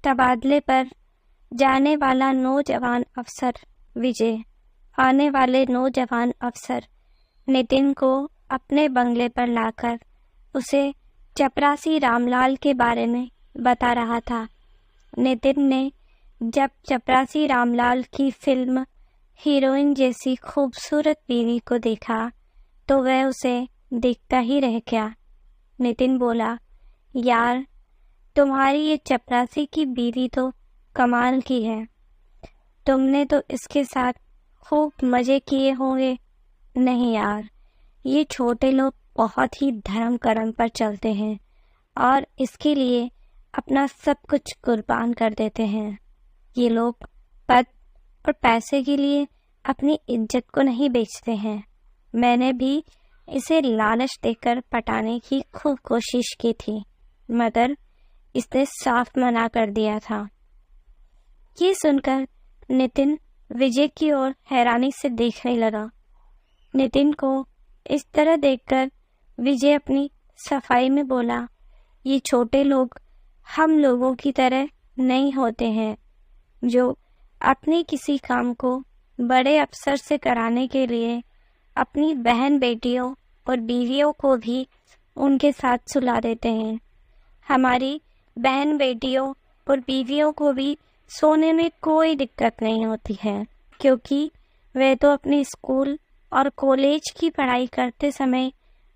तबादले पर जाने वाला नौजवान अफसर विजय आने वाले नौजवान अफसर नितिन को अपने बंगले पर लाकर उसे चपरासी रामलाल के बारे में बता रहा था। नितिन ने जब चपरासी रामलाल की फिल्म हीरोइन जैसी खूबसूरत बीवी को देखा तो वह उसे देखता ही रह गया। नितिन बोला, यार तुम्हारी ये चपरासी की बीवी तो कमाल की है। तुमने तो इसके साथ खूब मज़े किए होंगे। नहीं यार, ये छोटे लोग बहुत ही धर्म कर्म पर चलते हैं और इसके लिए अपना सब कुछ कुर्बान कर देते हैं। ये लोग पद और पैसे के लिए अपनी इज्जत को नहीं बेचते हैं। मैंने भी इसे लालच देकर पटाने की खूब कोशिश की थी, मगर इसने साफ मना कर दिया था। ये सुनकर नितिन विजय की ओर हैरानी से देखने लगा। नितिन को इस तरह देखकर विजय अपनी सफाई में बोला, ये छोटे लोग हम लोगों की तरह नहीं होते हैं, जो अपने किसी काम को बड़े अफसर से कराने के लिए अपनी बहन बेटियों और बीवियों को भी उनके साथ सुला देते हैं। हमारी बहन बेटियों और बीवियों को भी सोने में कोई दिक्कत नहीं होती है, क्योंकि वे तो अपने स्कूल और कॉलेज की पढ़ाई करते समय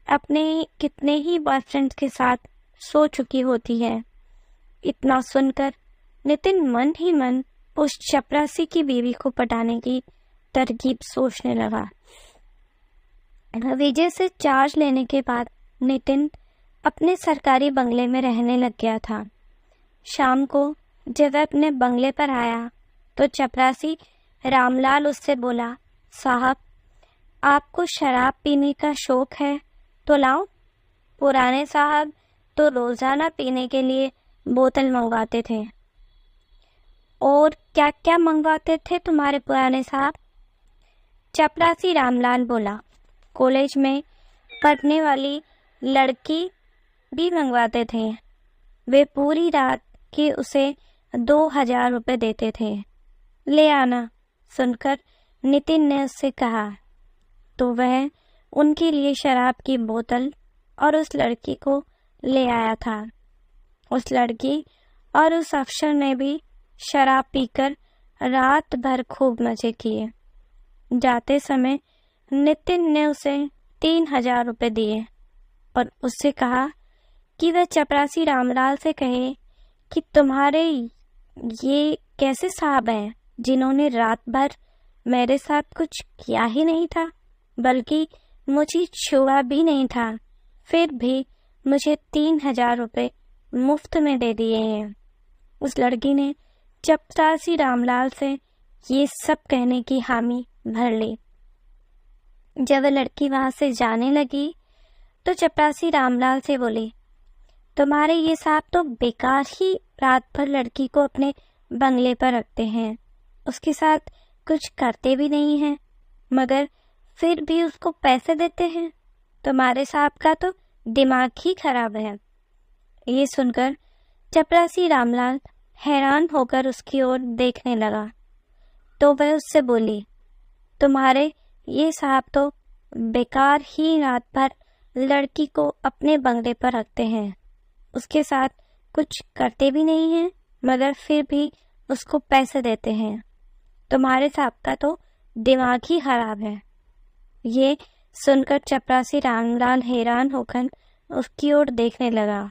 अपने कितने ही बॉयफ्रेंड के साथ सो चुकी होती है। इतना सुनकर नितिन मन ही मन उस चपरासी की बीवी को पटाने की तरकीब सोचने लगा। विजय से चार्ज लेने के बाद नितिन अपने सरकारी बंगले में रहने लग गया था। शाम को जब वह अपने बंगले पर आया तो चपरासी रामलाल उससे बोला, साहब आपको शराब पीने का शौक है तो लाओ। पुराने साहब तो रोज़ाना पीने के लिए बोतल मंगवाते थे। और क्या क्या मंगवाते थे तुम्हारे पुराने साहब? चपरासी रामलाल बोला, कॉलेज में पढ़ने वाली लड़की भी मंगवाते थे। वे पूरी रात के उसे 2000 रुपये देते थे। ले आना। सुनकर नितिन ने उससे कहा तो वह उनके लिए शराब की बोतल और उस लड़की को ले आया था। उस लड़की और उस अफसर ने भी शराब पीकर रात भर खूब मज़े किए। जाते समय नितिन ने उसे 3000 रुपये दिए और उससे कहा कि वह चपरासी रामलाल से कहे कि तुम्हारे ये कैसे साहब हैं जिन्होंने रात भर मेरे साथ कुछ किया ही नहीं था, बल्कि मुझे छुआ भी नहीं था, फिर भी मुझे 3000 रुपये मुफ्त में दे दिए हैं। उस लड़की ने चपरासी रामलाल से ये सब कहने की हामी भर ली। जब वह लड़की वहाँ से जाने लगी तो चपरासी रामलाल से बोली, तुम्हारे ये साहब तो बेकार ही रात भर लड़की को अपने बंगले पर रखते हैं, उसके साथ कुछ करते भी नहीं हैं, मगर फिर भी उसको पैसे देते हैं। तुम्हारे साहब का तो दिमाग ही खराब है। ये सुनकर चपरासी रामलाल हैरान होकर उसकी ओर देखने लगा तो वह उससे बोली, तुम्हारे ये साहब तो बेकार ही रात भर लड़की को अपने बंगले पर रखते हैं, उसके साथ कुछ करते भी नहीं हैं, मगर फिर भी उसको पैसे देते हैं। तुम्हारे साहब का तो दिमाग ही खराब है। ये सुनकर चपरासी रामलाल हैरान होकर उसकी ओर देखने लगा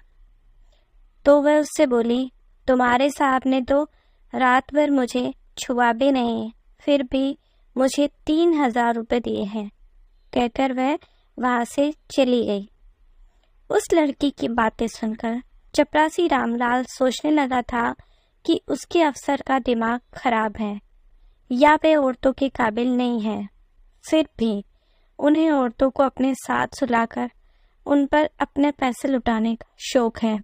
तो वह उससे बोली, तुम्हारे साहब ने तो रात भर मुझे छुआ भी नहीं, फिर भी मुझे 3000 रुपये दिए हैं। कहकर वह वहाँ से चली गई। उस लड़की की बातें सुनकर चपरासी रामलाल सोचने लगा था कि उसके अफसर का दिमाग खराब है या वे औरतों के काबिल नहीं है, फिर भी उन्हें औरतों को अपने साथ सुलाकर उन पर अपने पैसे लुटाने का शौक है।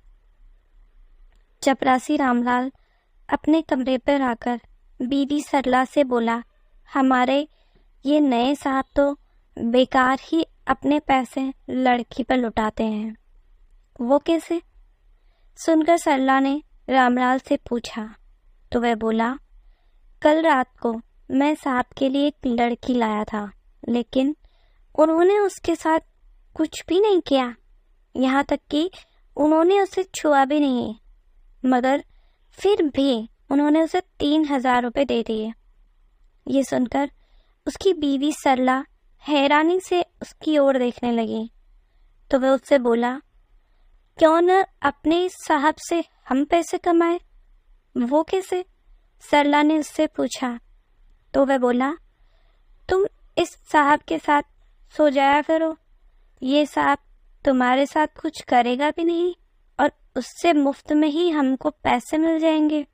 चपरासी रामलाल अपने कमरे पर आकर बीवी सरला से बोला, हमारे ये नए साहब तो बेकार ही अपने पैसे लड़की पर लुटाते हैं। वो कैसे? सुनकर सरला ने रामलाल से पूछा तो वह बोला, कल रात को मैं साहब के लिए एक लड़की लाया था, लेकिन उन्होंने उसके साथ कुछ भी नहीं किया, यहाँ तक कि उन्होंने उसे छुआ भी नहीं, मगर फिर भी उन्होंने उसे 3,000 रुपये दे दिए। ये सुनकर उसकी बीवी सरला हैरानी से उसकी ओर देखने लगी तो वह उससे बोला, क्यों न अपने साहब से हम पैसे कमाए। वो कैसे? सरला ने उससे पूछा तो वह बोला, तुम इस साहब के साथ सो जाया करो, ये साहब तुम्हारे साथ कुछ करेगा भी नहीं और उससे मुफ्त में ही हमको पैसे मिल जाएंगे।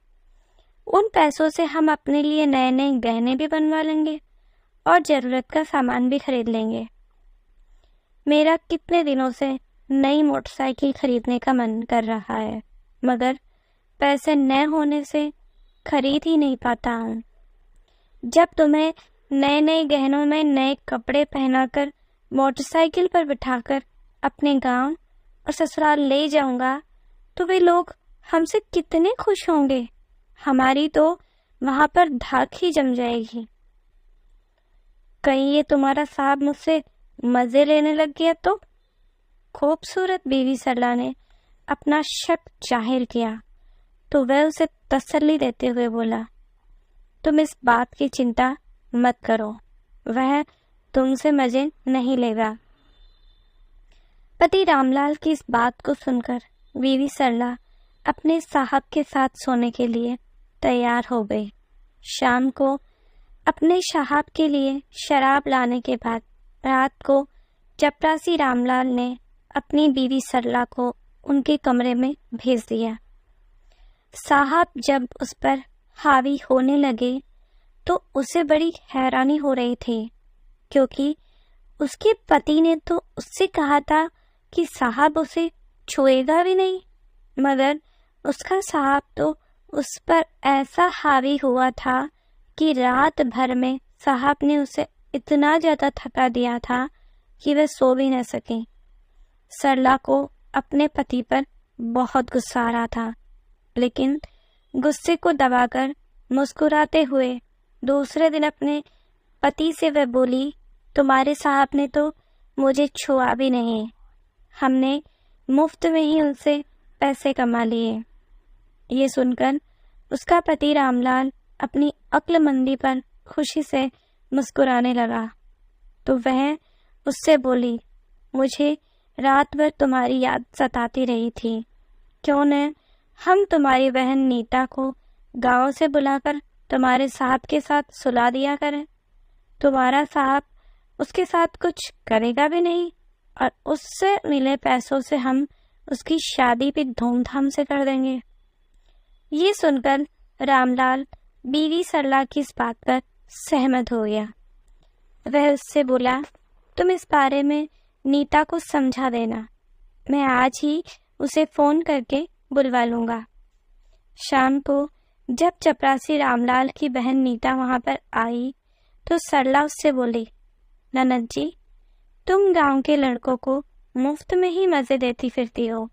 उन पैसों से हम अपने लिए नए नए गहने भी बनवा लेंगे और ज़रूरत का सामान भी खरीद लेंगे। मेरा कितने दिनों से नई मोटरसाइकिल खरीदने का मन कर रहा है, मगर पैसे न होने से खरीद ही नहीं पाता हूँ। जब तुम्हें नए नए गहनों में नए कपड़े पहनाकर मोटरसाइकिल पर बिठाकर अपने गांव और ससुराल ले जाऊंगा तो वे लोग हमसे कितने खुश होंगे। हमारी तो वहां पर धाक ही जम जाएगी। कहीं ये तुम्हारा साहब मुझसे मजे लेने लग गया तो? खूबसूरत बीवी सरला ने अपना शक जाहिर किया तो वह उसे तसल्ली देते हुए बोला, तुम इस बात की चिंता मत करो, वह तुमसे मजे नहीं लेगा। पति रामलाल की इस बात को सुनकर बीवी सरला अपने साहब के साथ सोने के लिए तैयार हो गई। शाम को अपने साहब के लिए शराब लाने के बाद रात को चपरासी रामलाल ने अपनी बीवी सरला को उनके कमरे में भेज दिया। साहब जब उस पर हावी होने लगे तो उसे बड़ी हैरानी हो रही थी, क्योंकि उसके पति ने तो उससे कहा था कि साहब उसे छुएगा भी नहीं, मगर उसका साहब तो उस पर ऐसा हावी हुआ था कि रात भर में साहब ने उसे इतना ज़्यादा थका दिया था कि वह सो भी न सके। सरला को अपने पति पर बहुत गुस्सा आ रहा था, लेकिन गुस्से को दबाकर मुस्कुराते हुए दूसरे दिन अपने पति से वह बोली, तुम्हारे साहब ने तो मुझे छुआ भी नहीं, हमने मुफ्त में ही उनसे पैसे कमा लिए। ये सुनकर उसका पति रामलाल अपनी अक्लमंदी पर खुशी से मुस्कुराने लगा तो वह उससे बोली, मुझे रात भर तुम्हारी याद सताती रही थी, क्यों न हम तुम्हारी बहन नीता को गांव से बुलाकर तुम्हारे साहब के साथ सुला दिया करें। तुम्हारा साहब उसके साथ कुछ करेगा भी नहीं और उससे मिले पैसों से हम उसकी शादी भी धूमधाम से कर देंगे। ये सुनकर रामलाल बीवी सरला की इस बात पर सहमत हो गया। वह उससे बोला, तुम इस बारे में नीता को समझा देना, मैं आज ही उसे फ़ोन करके बुलवा लूँगा। शाम को जब चपरासी रामलाल की बहन नीता वहाँ पर आई तो सरला उससे बोली, ननद जी, तुम गांव के लड़कों को मुफ्त में ही मज़े देती फिरती हो,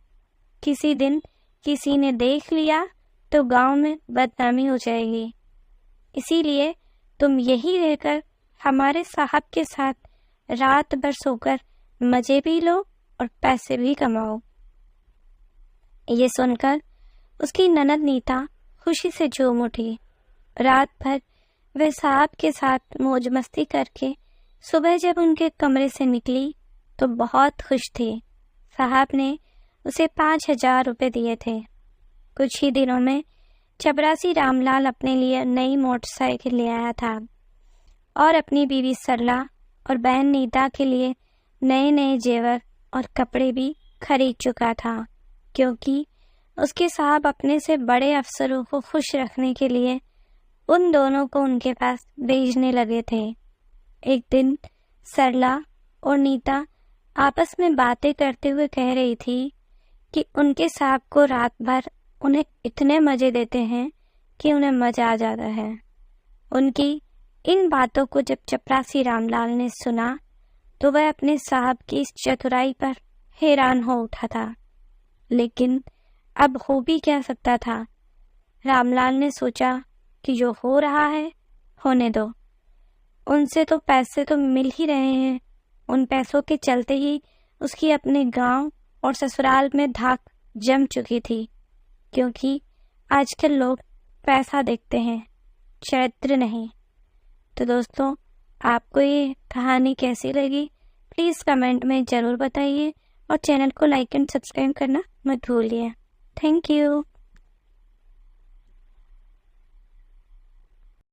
किसी दिन किसी ने देख लिया तो गांव में बदनामी हो जाएगी, इसीलिए तुम यही रहकर हमारे साहब के साथ रात भर सोकर मज़े भी लो और पैसे भी कमाओ। ये सुनकर उसकी ननद नीता खुशी से झूम उठी। रात भर वह साहब के साथ मौज मस्ती करके सुबह जब उनके कमरे से निकली तो बहुत खुश थी। साहब ने उसे 5,000 रुपये दिए थे। कुछ ही दिनों में चपरासी रामलाल अपने लिए नई मोटरसाइकिल ले आया था और अपनी बीवी सरला और बहन नीता के लिए नए नए जेवर और कपड़े भी खरीद चुका था, क्योंकि उसके साहब अपने से बड़े अफसरों को खुश रखने के लिए उन दोनों को उनके पास भेजने लगे थे। एक दिन सरला और नीता आपस में बातें करते हुए कह रही थी कि उनके साहब को रात भर उन्हें इतने मज़े देते हैं कि उन्हें मज़ा आ जाता है। उनकी इन बातों को जब चपरासी रामलाल ने सुना तो वह अपने साहब की इस चतुराई पर हैरान हो उठा था, लेकिन अब हो भी क्या सकता था रामलाल ने सोचा कि जो हो रहा है होने दो, उनसे तो पैसे तो मिल ही रहे हैं। उन पैसों के चलते ही उसकी अपने गांव और ससुराल में धाक जम चुकी थी, क्योंकि आजकल लोग पैसा देखते हैं, चरित्र नहीं। तो दोस्तों, आपको ये कहानी कैसी लगी प्लीज़ कमेंट में ज़रूर बताइए और चैनल को लाइक एंड सब्सक्राइब करना मत भूलिए। Thank you.